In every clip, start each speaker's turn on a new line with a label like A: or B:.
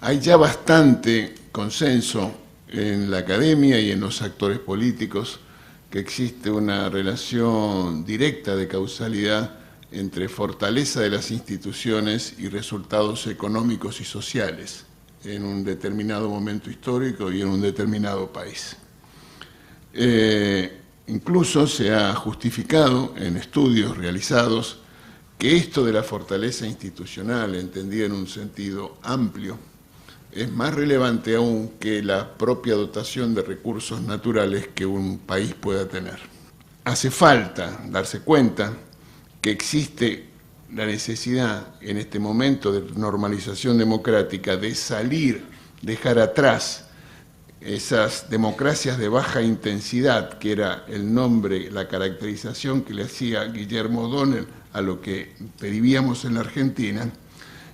A: Hay ya bastante consenso en la academia y en los actores políticos que existe una relación directa de causalidad entre fortaleza de las instituciones y resultados económicos y sociales en un determinado momento histórico y en un determinado país. Incluso se ha justificado en estudios realizados que esto de la fortaleza institucional, entendida en un sentido amplio, es más relevante aún que la propia dotación de recursos naturales que un país pueda tener. Hace falta darse cuenta que existe la necesidad en este momento de normalización democrática de salir, dejar atrás esas democracias de baja intensidad, que era el nombre, la caracterización que le hacía Guillermo O'Donnell a lo que vivíamos en la Argentina,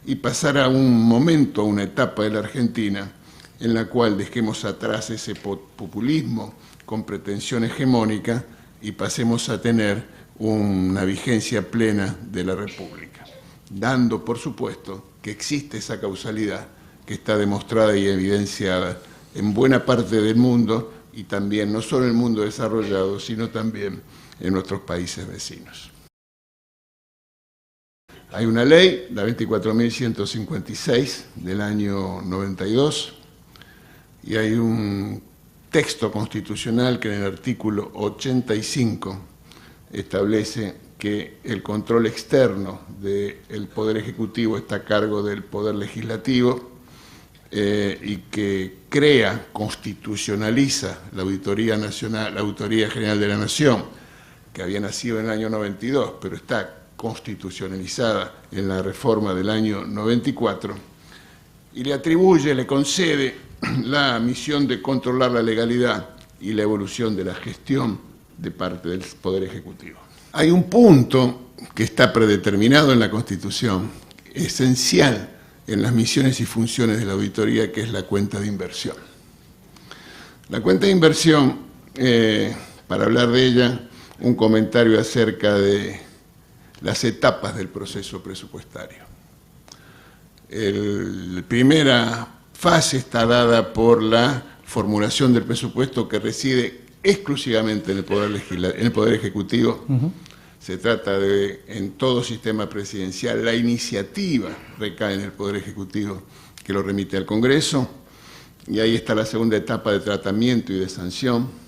A: y pasar a un momento, a una etapa de la Argentina en la cual dejemos atrás ese populismo con pretensión hegemónica y pasemos a tener una vigencia plena de la República, dando por supuesto que existe esa causalidad que está demostrada y evidenciada en buena parte del mundo y también no solo en el mundo desarrollado, sino también en nuestros países vecinos. Hay una ley, la 24.156 del año 92, y hay un texto constitucional que en el artículo 85 establece que el control externo del Poder Ejecutivo está a cargo del Poder Legislativo y que crea, constitucionaliza la Auditoría Nacional, la Auditoría General de la Nación, que había nacido en el año 92, pero está constitucionalizada en la reforma del año 94, y le atribuye, le concede la misión de controlar la legalidad y la evolución de la gestión de parte del Poder Ejecutivo. Hay un punto que está predeterminado en la Constitución, esencial en las misiones y funciones de la auditoría, que es la cuenta de inversión. La cuenta de inversión, para hablar de ella, un comentario acerca de las etapas del proceso presupuestario. La primera fase está dada por la formulación del presupuesto, que reside exclusivamente en el Poder Ejecutivo. Se trata de, en todo sistema presidencial, la iniciativa recae en el Poder Ejecutivo, que lo remite al Congreso, y ahí está la segunda etapa de tratamiento y de sanción.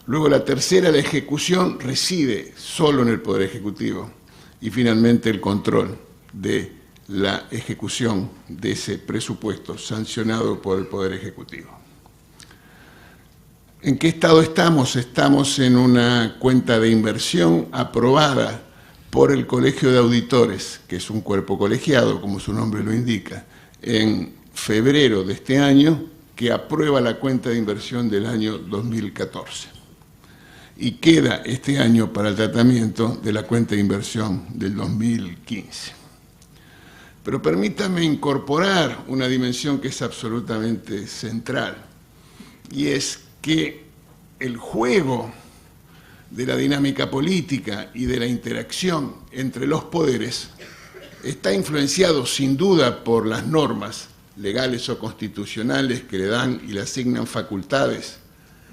A: Luego la tercera, la ejecución, reside solo en el Poder Ejecutivo, y finalmente el control de la ejecución de ese presupuesto sancionado por el Poder Ejecutivo. ¿En qué estado estamos? Estamos en una cuenta de inversión aprobada por el Colegio de Auditores, que es un cuerpo colegiado, como su nombre lo indica, en febrero de este año, que aprueba la cuenta de inversión del año 2014. Y queda este año para el tratamiento de la cuenta de inversión del 2015. Pero permítame incorporar una dimensión que es absolutamente central, y es que el juego de la dinámica política y de la interacción entre los poderes está influenciado sin duda por las normas legales o constitucionales que le dan y le asignan facultades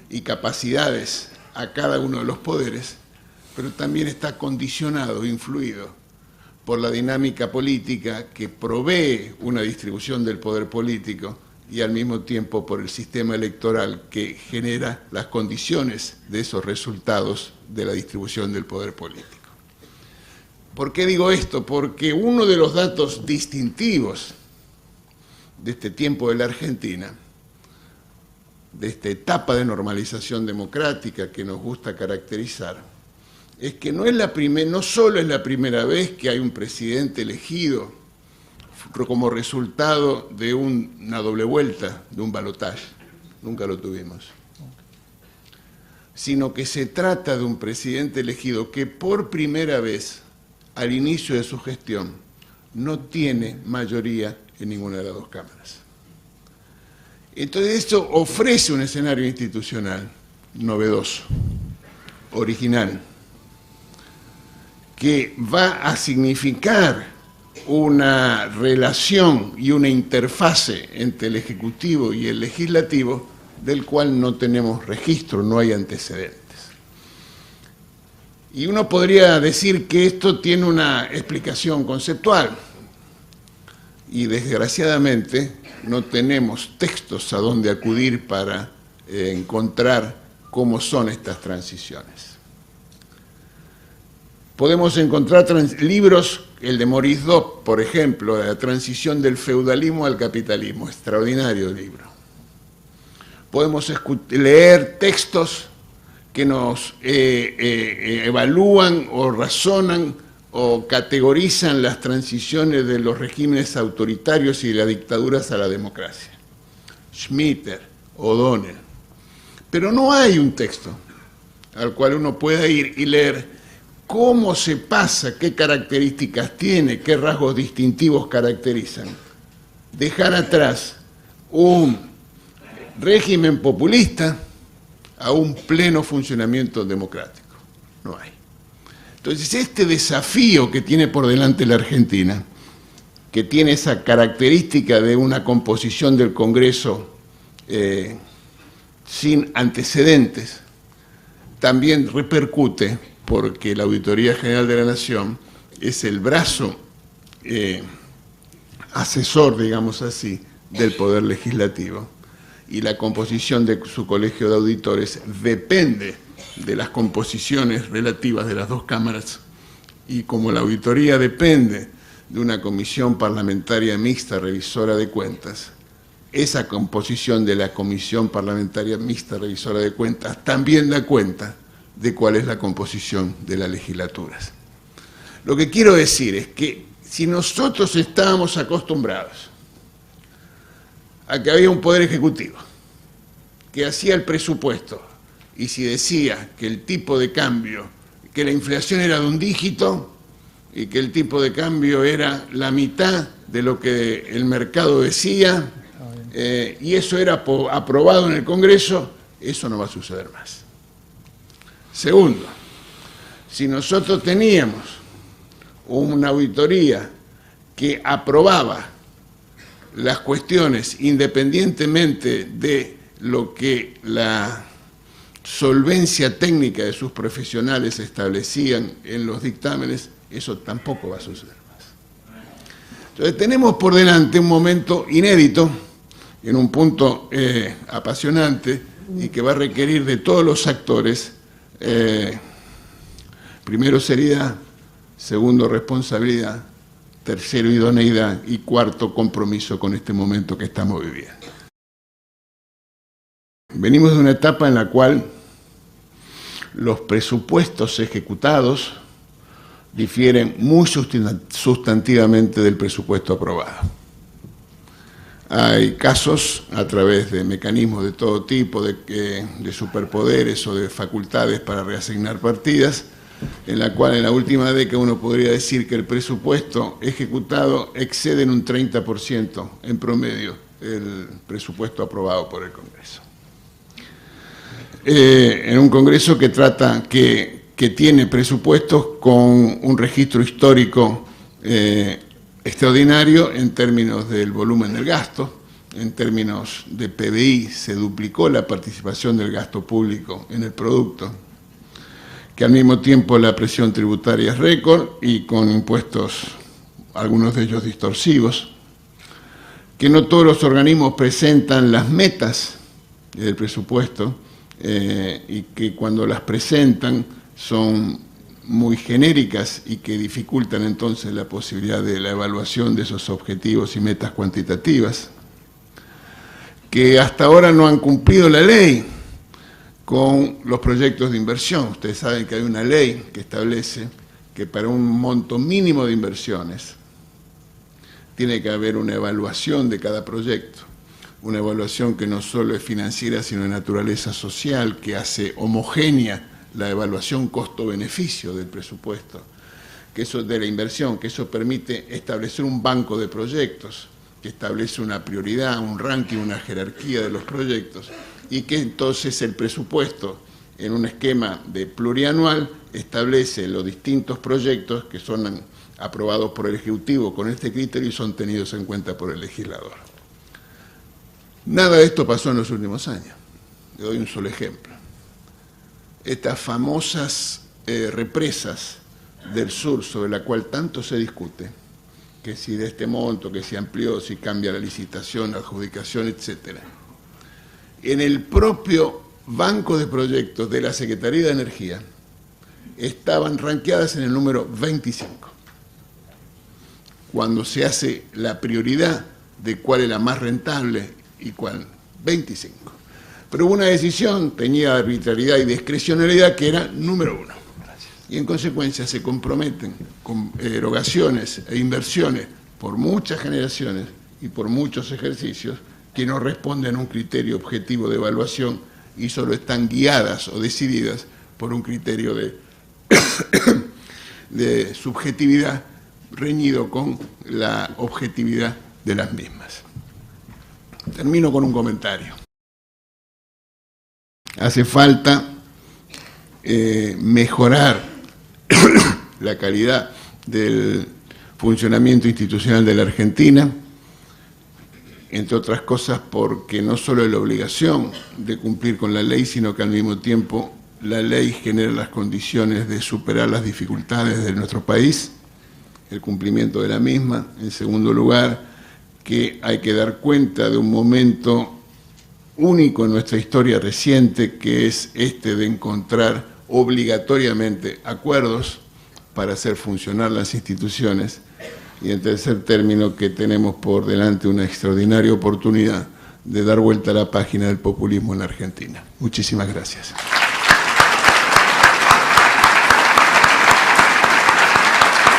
A: y capacidades a cada uno de los poderes, pero también está condicionado, influido por la dinámica política que provee una distribución del poder político y al mismo tiempo por el sistema electoral que genera las condiciones de esos resultados de la distribución del poder político. ¿Por qué digo esto? Porque uno de los datos distintivos de este tiempo de la Argentina, de esta etapa de normalización democrática que nos gusta caracterizar, es que no solo es la primera vez que hay un presidente elegido como resultado de una doble vuelta, de un balotaje, nunca lo tuvimos, sino que se trata de un presidente elegido que por primera vez, al inicio de su gestión, no tiene mayoría en ninguna de las dos cámaras. Entonces esto ofrece un escenario institucional novedoso, original, que va a significar una relación y una interfase entre el Ejecutivo y el Legislativo del cual no tenemos registro, no hay antecedentes. Y uno podría decir que esto tiene una explicación conceptual y desgraciadamente no tenemos textos a donde acudir para encontrar cómo son estas transiciones. Podemos encontrar libros, el de Maurice Dobb, por ejemplo, la transición del feudalismo al capitalismo, extraordinario libro. Podemos leer textos que nos evalúan o razonan o categorizan las transiciones de los regímenes autoritarios y de las dictaduras a la democracia. Schmitter, O'Donnell. Pero no hay un texto al cual uno pueda ir y leer cómo se pasa, qué características tiene, qué rasgos distintivos caracterizan. Dejar atrás un régimen populista a un pleno funcionamiento democrático. No hay. Entonces, este desafío que tiene por delante la Argentina, que tiene esa característica de una composición del Congreso sin antecedentes, también repercute porque la Auditoría General de la Nación es el brazo asesor, digamos así, del Poder Legislativo, y la composición de su colegio de auditores depende de las composiciones relativas de las dos cámaras, y como la auditoría depende de una comisión parlamentaria mixta revisora de cuentas, esa composición de la comisión parlamentaria mixta revisora de cuentas también da cuenta de cuál es la composición de las legislaturas. Lo que quiero decir es que si nosotros estábamos acostumbrados a que había un poder ejecutivo que hacía el presupuesto y si decía que el tipo de cambio, que la inflación era de un dígito y que el tipo de cambio era la mitad de lo que el mercado decía y eso era aprobado en el Congreso, eso no va a suceder más. Segundo, si nosotros teníamos una auditoría que aprobaba las cuestiones independientemente de lo que la solvencia técnica de sus profesionales establecían en los dictámenes, eso tampoco va a suceder más. Entonces tenemos por delante un momento inédito, en un punto apasionante y que va a requerir de todos los actores, primero seriedad, segundo responsabilidad, tercero idoneidad y cuarto compromiso con este momento que estamos viviendo. Venimos de una etapa en la cual los presupuestos ejecutados difieren muy sustantivamente del presupuesto aprobado. Hay casos a través de mecanismos de todo tipo, de superpoderes o de facultades para reasignar partidas, en la cual en la última década uno podría decir que el presupuesto ejecutado excede en un 30% en promedio el presupuesto aprobado por el Congreso. En un Congreso que tiene presupuestos con un registro histórico extraordinario en términos del volumen del gasto, en términos de PBI se duplicó la participación del gasto público en el producto, que al mismo tiempo la presión tributaria es récord y con impuestos, algunos de ellos distorsivos, que no todos los organismos presentan las metas del presupuesto y que cuando las presentan son muy genéricas y que dificultan entonces la posibilidad de la evaluación de esos objetivos y metas cuantitativas, que hasta ahora no han cumplido la ley con los proyectos de inversión. Ustedes saben que hay una ley que establece que para un monto mínimo de inversiones tiene que haber una evaluación de cada proyecto, una evaluación que no solo es financiera, sino de naturaleza social, que hace homogénea la evaluación costo-beneficio del presupuesto, que eso de la inversión, que eso permite establecer un banco de proyectos, que establece una prioridad, un ranking, una jerarquía de los proyectos, y que entonces el presupuesto en un esquema de plurianual, establece los distintos proyectos que son aprobados por el Ejecutivo con este criterio y son tenidos en cuenta por el legislador. Nada de esto pasó en los últimos años. Le doy un solo ejemplo. Estas famosas represas del sur, sobre la cual tanto se discute, que si de este monto, que si amplió, si cambia la licitación, la adjudicación, etc. En el propio banco de proyectos de la Secretaría de Energía estaban ranqueadas en el número 25. Cuando se hace la prioridad de cuál es la más rentable y cuál, 25. Pero hubo una decisión teñida de arbitrariedad y discrecionalidad que era número 1. Y en consecuencia se comprometen con erogaciones e inversiones por muchas generaciones y por muchos ejercicios que no responden a un criterio objetivo de evaluación y solo están guiadas o decididas por un criterio de subjetividad reñido con la objetividad de las mismas. Termino con un comentario. Hace falta mejorar la calidad del funcionamiento institucional de la Argentina, entre otras cosas porque no solo es la obligación de cumplir con la ley, sino que al mismo tiempo la ley genera las condiciones de superar las dificultades de nuestro país, el cumplimiento de la misma. En segundo lugar, que hay que dar cuenta de un momento único en nuestra historia reciente, que es este de encontrar obligatoriamente acuerdos para hacer funcionar las instituciones. Y en tercer término, que tenemos por delante una extraordinaria oportunidad de dar vuelta a la página del populismo en la Argentina. Muchísimas gracias.